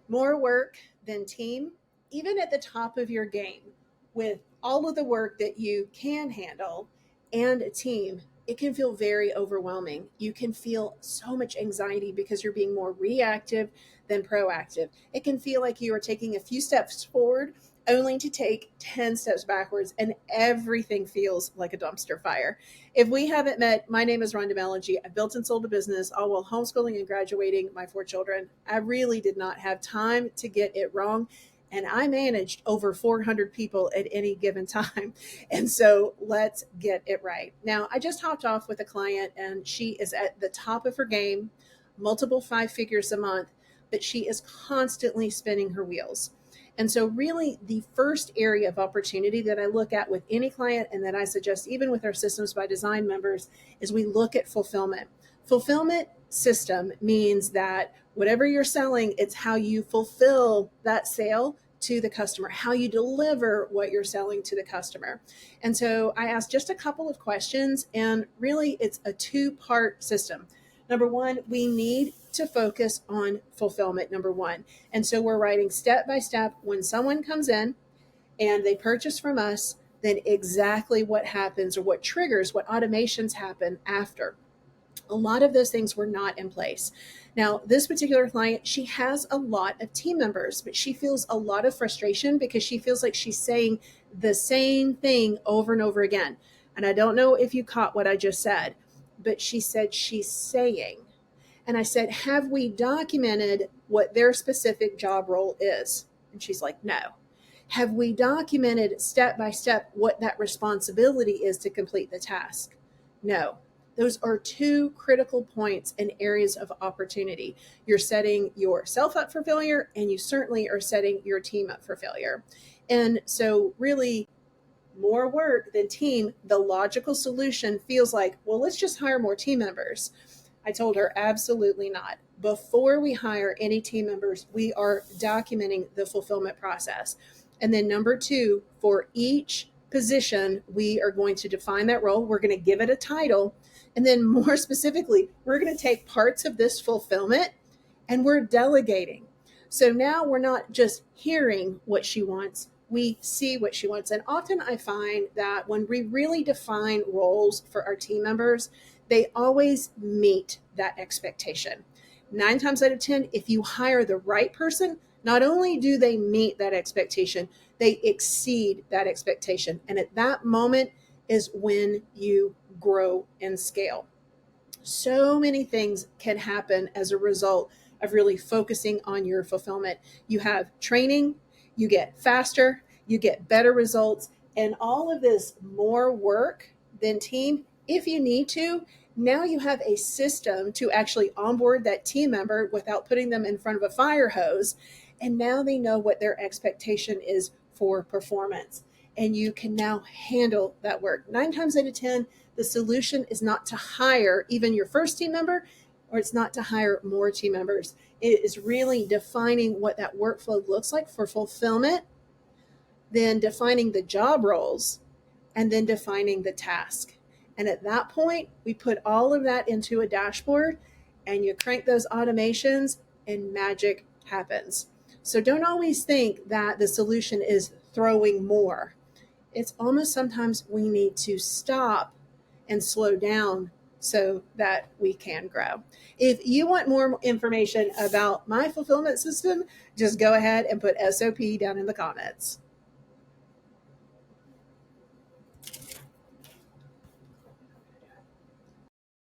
More work than team, even at the top of your game, with all of the work that you can handle and a team, it can feel very overwhelming. You can feel so much anxiety because you're being more reactive than proactive. It can feel like you are taking a few steps forward only to take 10 steps backwards, and everything feels like a dumpster fire. If we haven't met, my name is Rhonda Melody. I built and sold a business all while homeschooling and graduating my 4 children. I really did not have time to get it wrong. And I managed over 400 people at any given time. And so let's get it right. Now, I just hopped off with a client and she is at the top of her game, multiple 5 figures a month, but she is constantly spinning her wheels. And so, really, the first area of opportunity that I look at with any client, and that I suggest even with our Systems by Design members, is we look at fulfillment. Fulfillment system means that whatever you're selling, it's how you fulfill that sale to the customer, how you deliver what you're selling to the customer. And so I asked just a couple of questions, and really it's a 2-part system. Number one, we need to focus on fulfillment, number one. And so we're writing step by step when someone comes in and they purchase from us, then exactly what happens or what triggers, what automations happen after. A lot of those things were not in place. Now, this particular client, she has a lot of team members, but she feels a lot of frustration because she feels like she's saying the same thing over and over again. And I don't know if you caught what I just said, but she said she's saying. And I said, have we documented what their specific job role is? And she's like, no. Have we documented step by step what that responsibility is to complete the task? No. Those are 2 critical points and areas of opportunity. You're setting yourself up for failure, and you certainly are setting your team up for failure. And so really, more work than team, the logical solution feels like, well, let's just hire more team members. I told her, absolutely not. Before we hire any team members, we are documenting the fulfillment process. And then number 2, for each position, we are going to define that role. We're going to give it a title. And then more specifically, we're going to take parts of this fulfillment and we're delegating. So now we're not just hearing what she wants, we see what she wants. And often I find that when we really define roles for our team members, they always meet that expectation. 9 times out of 10, if you hire the right person, not only do they meet that expectation, they exceed that expectation. And at that moment is when you grow and scale. So many things can happen as a result of really focusing on your fulfillment. You have training, you get faster, you get better results, and all of this more work than team. If you need to, now you have a system to actually onboard that team member without putting them in front of a fire hose. And now they know what their expectation is for performance. And you can now handle that work. 9 times out of 10, the solution is not to hire even your first team member, or it's not to hire more team members. It is really defining what that workflow looks like for fulfillment, then defining the job roles, and then defining the task. And at that point, we put all of that into a dashboard and you crank those automations and magic happens. So don't always think that the solution is throwing more. It's almost sometimes we need to stop and slow down so that we can grow. If you want more information about my fulfillment system, just go ahead and put SOP down in the comments.